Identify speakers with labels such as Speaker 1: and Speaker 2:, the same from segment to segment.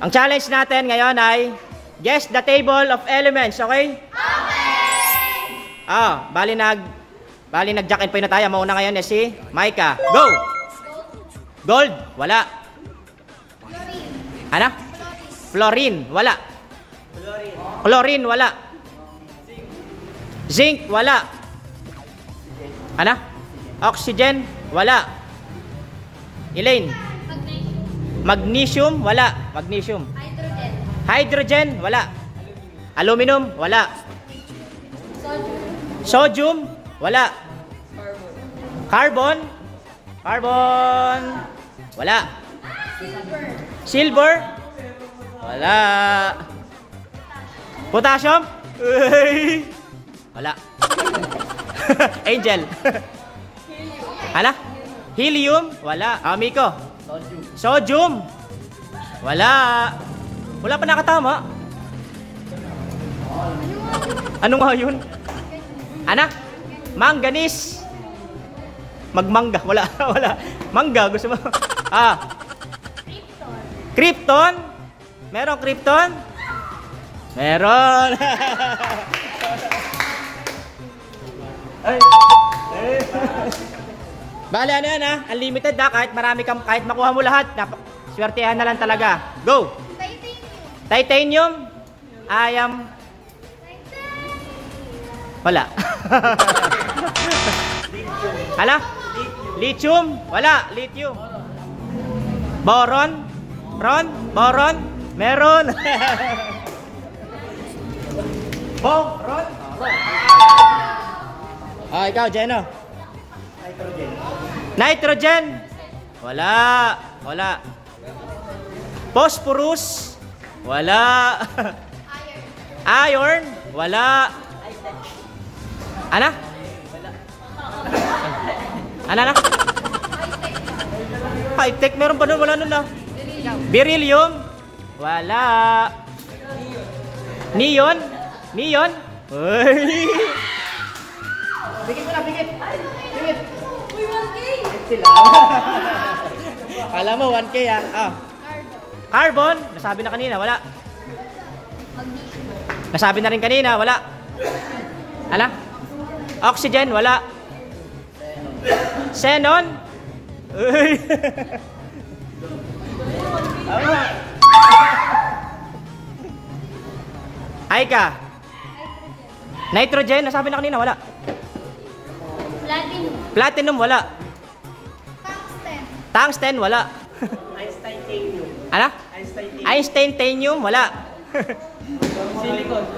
Speaker 1: Ang challenge natin ngayon ay guess the table of elements, okay? Okay! Bali nag-jack and point na tayo. Mauna ngayon eh si Micah. Go! Gold, wala. Ano? Fluorine, wala. Chlorine, wala. Zinc, wala. Ano? Oxygen, wala. Elaine? Magnesium, wala. Magnesium. Hydrogen, wala. Aluminum, wala. Sodium, wala. Carbon, wala. Silver, wala. Potassium, wala. Angel. Hala? Helium, wala. Miko. Sodium, wala. Wala pa nakatama. Ano nga yun? Anak? Manganese. Magmangga. Wala. Wala. Mangga. Gusto mo? Krypton. Meron krypton? Meron. Bale, ano yan ha? Unlimited ha? Kahit marami kang, kahit makuha mo lahat, swertehan na lang talaga. Go! Titanium. Wala. Hala? Lithium. Wala. Lithium. Boron. Boron. Meron. Boron. Ikaw, Jeno. Nitrogen. Wala. Phosphorus. Wala. Iron. Wala. Ano? Ano? High-tech. Meron pa doon? Wala nun na. Beryllium. Wala. Neon. Uy. Bigit mo na, bigit. Uy, 1K. Alam mo, 1K ah. Carbon. Nasabi na kanina, wala. Nasabi na rin kanina, wala. Ala? Oxygen, wala. Xenon. Uy. Aika. Nitrogen, nasabi na kanina, wala. Platinum, wala. Tungsten, wala.
Speaker 2: Einstein-tanium.
Speaker 1: Ano? Einstein-tanium, wala.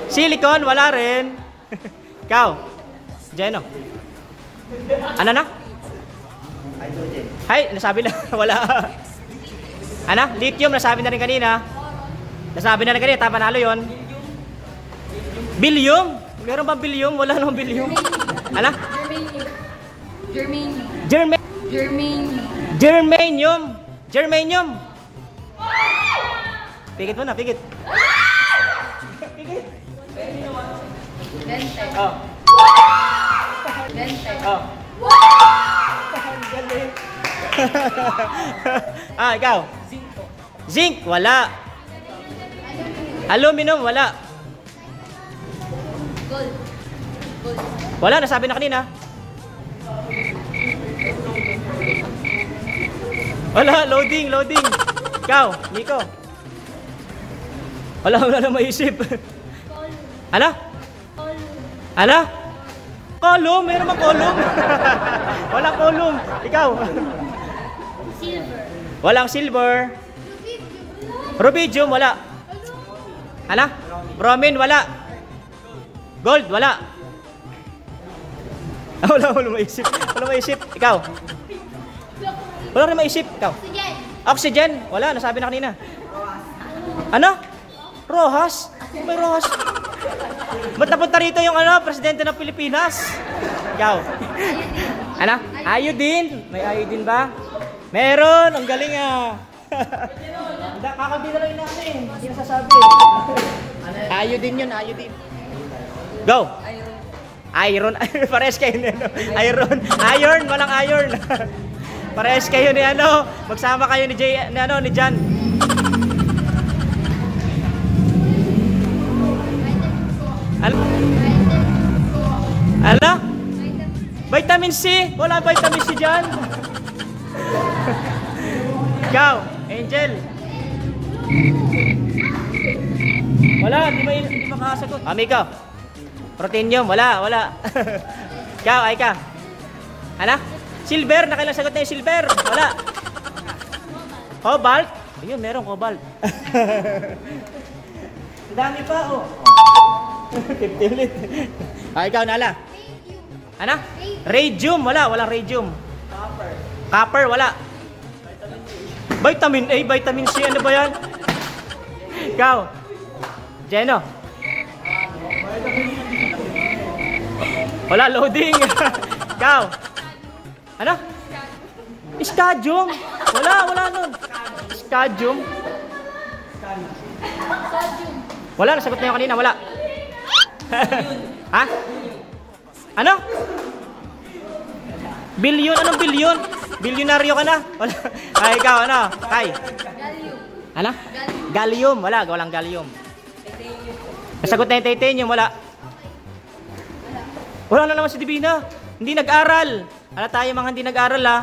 Speaker 1: Silicon, wala rin. Ikaw, Jeno. Ano na?
Speaker 2: Hydrogen.
Speaker 1: Hay, nasabi na, wala. Ano? Lithium, nasabi na rin kanina. Nasabi na rin kanina, panalo yun. Billium? Meron ba billium? Wala namang billium. Ano? Germanium. Pigit mo na, pigit. Pigit. Oh. Ikaw. Zinc, wala. Aluminum, wala. Gold. Wala, nasabi na kanina. Wala, loading. Ikaw, Nico. Wala na maisip. Ano? Column, meron bang column? Wala column. Ikaw.
Speaker 3: Silver.
Speaker 1: Walang silver. Rubidium, wala. Ano? Bromine, wala. Gold, wala. Wala maisip. Ikaw. Wala rin maisip. Ikaw. Oxygen, wala. Nasabi na kanina. Ano? Rojas? May Rojas. Ba't napunta rito yung presidente ng Pilipinas? Ikaw. Ano? Iodine? May iodine ba? Meron! Ang galing ah! Kakabi na lang natin eh. Hindi nasasabi eh. Iodine yun, iodine. Go! Iron. Pares kayo ni Iron. Walang iron. Pares kayo ni Magsama kayo ni Jan. Vitamin C. Wala vitamin C dyan. Ikaw, Angel. Wala, di makasagot. Amigo. Protenium, wala. Ikaw, Aika. Ano? Silver, nakailang sagot na yung silver. Wala. Cobalt. Ayun, meron cobalt. Ang dami pa, oh. 50 ulit. Ikaw, Nala. Ano? Radium, wala. Walang radium. Copper, wala. Vitamin A, vitamin C, ano ba yan? Ikaw. Jeno. Wala, loading. Ikaw. Ano? Iskadium. Wala nun. Iskadium. Wala, nasagot na yung kanina, wala. Ha? Ano? Bilyon? Anong bilyon? Bilyonaryo ka na? Wala. Ay, ikaw, ano? Kai?
Speaker 3: Gallium.
Speaker 1: Ano? Gallium. Wala, walang gallium. Nasagot na yung titanium, wala. Wala na naman si Divina. Hindi nag-aral. Ala tayo mga hindi nag-aral, ha?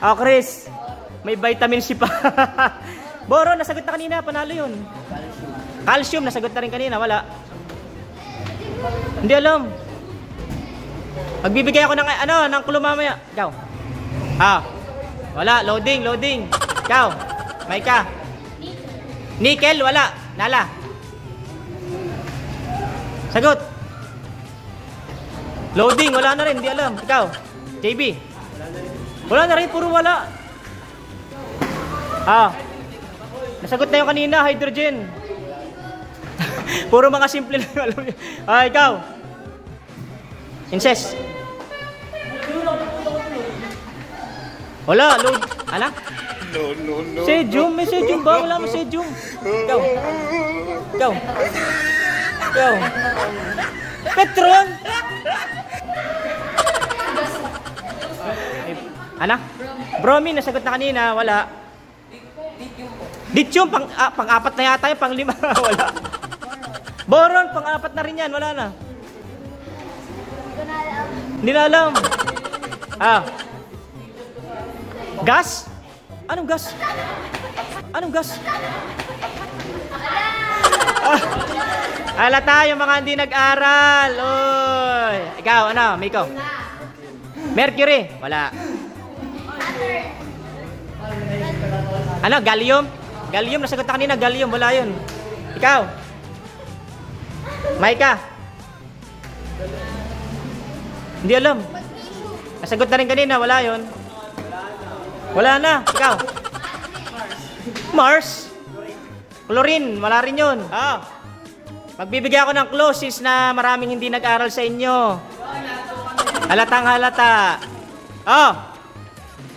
Speaker 1: Oh, Chris. May vitamin C pa. Boron, nasagot na kanina. Panalo yun. Calcium, nasagot na rin kanina. Wala. Hindi alam. Magbibigay ako ng, ng clue mamaya. Ikaw. Wala. Loading. Ikaw. Maika. Nickel, wala. Nala. Sagot. Loading, wala na rin. Hindi alam. Ikaw. JB. Wala na rin. Puro wala. Nasagot na yung kanina. Hydrogen. Puro mga simple lang alam niyo. Ikaw. Incest. Wala, load. Ano? No. Sedium, may sedium ba? Wala may sedium. Ikaw. Petron. Ano? Bromine, nasagot na kanina. Wala. Lithium, pang-apat na yata yung pang-lima. Wala. Boron, pang-apat na rin yan. Wala na. Hindi na alam. Gas? Anong gas? Ala tayo mga hindi nag-aral. Oy. Ikaw, ano, Miko? Mercury? Wala. Ano, gallium? Gallium, nasagot na kanina, gallium, wala yun. Ikaw? Maika? Hindi alam. Nasagot na rin kanina, wala yun. Wala na. Ikaw? Mars? Chlorine, wala rin yun. Magbibigay ako ng clues na maraming hindi nag-aral sa inyo. Halatang halata.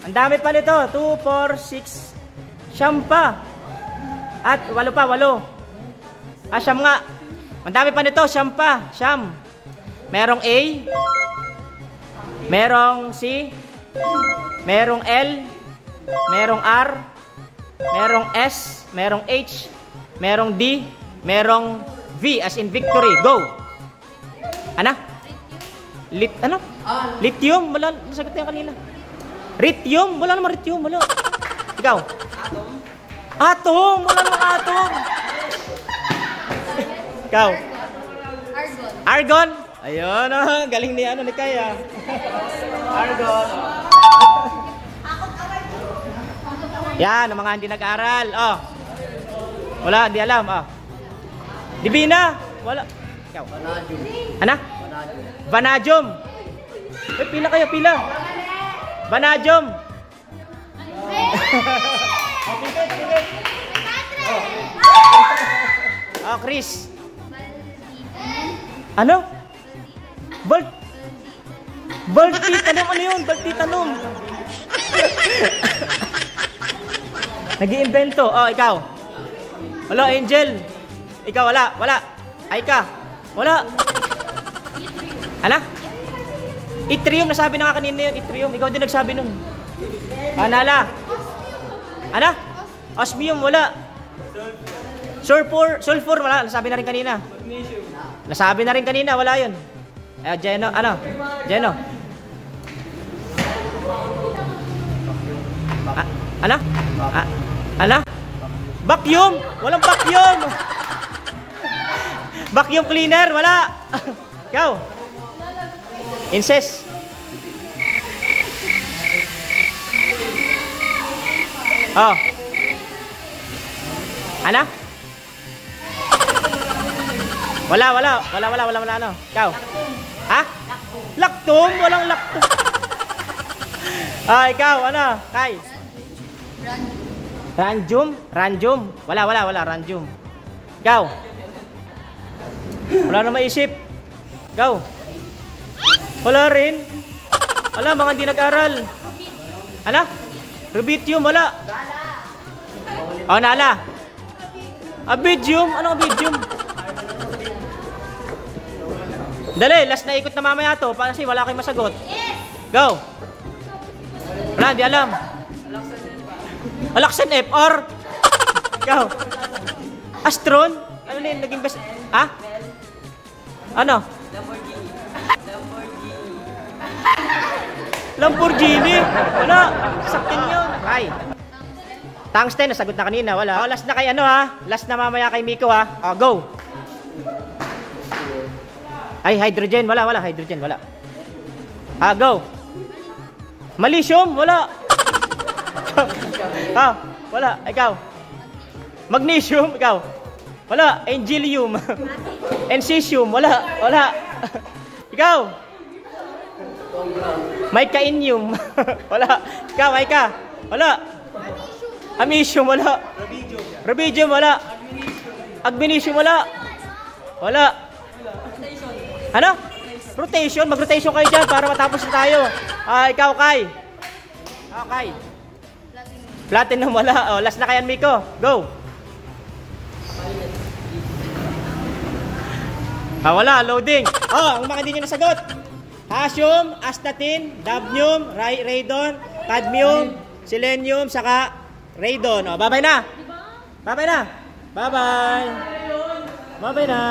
Speaker 1: Ang dami pa nito. 2, 4, 6. Siyam pa. At 8 pa, 8. Siyam nga. Ang dami pa nito. Siyam pa. Siyam. Merong A. Merong C. Merong L. Merong R. Merong S. Merong H. Merong D. Merong V as in victory. Go! Ano? Lithium? Wala. Nasagot na yung kanina. Lithium? Wala naman lithium. Wala. Ikaw? Atom? Wala naman atom. Ikaw? Argon? Ayun, galing ni Kaya. Argon. Yan, ang mga hindi nag-aral. Wala, hindi alam. Divina? Wala. Ikaw? Ano? Vanadium. Pila kayo, pila. Vanadium. Chris. Ano? Voltitanum, ano yun? Voltitanum. Nag-iimbento. Ikaw. Wala, Angel. Ikaw, wala. Aika. Wala. Ano? Yttrium, nasabi na nga kanina yun. Yttrium, ikaw din nagsabi nun. Nala. Ano? Osmium, wala. Sulfur, wala. Nasabi na rin kanina. Nasabi na rin kanina, wala yun. Geno, ano? Geno. Ano? Ano? Vacuum? Walang vacuum. Vacuum cleaner? Wala. Ikaw? Incest? Oh. Ano? Wala ano. Ikaw? Ha? Lactum? Walang lactum. Ikaw, ano? Kai? Ranjum? Wala, ranjum. Ikaw? Wala na maisip. Ikaw? Wala rin. Wala, mga hindi nag-aral. Ano? Rubitium, wala. Nala. Abidium? Anong abidium? Dali, last na ikot na mamaya to. Kasi wala kayong masagot. Go. Wala, di alam. Alaksan FR. Go. Astron? Ano na yun? Naging best... Ha? Ano? Lamborghini? Wala. Sakyan yun. Ay. Tungsten, nasagot na kanina. Wala. Last na kay ano ha? Last na mamaya kay Miko ha? Go. Ay, hydrogen. Wala. Hydrogen. Wala. Go. Magnesium. Wala. Wala. Ikaw. Magnesium. Ikaw. Wala. Angelium. Encesium. Wala. Ikaw. Mycainium. Wala. Ikaw, Aika. Wala. Amesium. Wala. Rubidium. Wala. Agnesium. Wala. Ano? Rotation. Mag-rotation kayo dyan para matapos na tayo. Ikaw, Kai. Kai. Platinum. Wala. Last na kayan, Miko. Go. Wala. Loading. Ang mga hindi nyo nasagot. Hassium, astatine, dabnium, radon, cadmium, selenium, saka radon. Bye-bye na. Bye-bye na.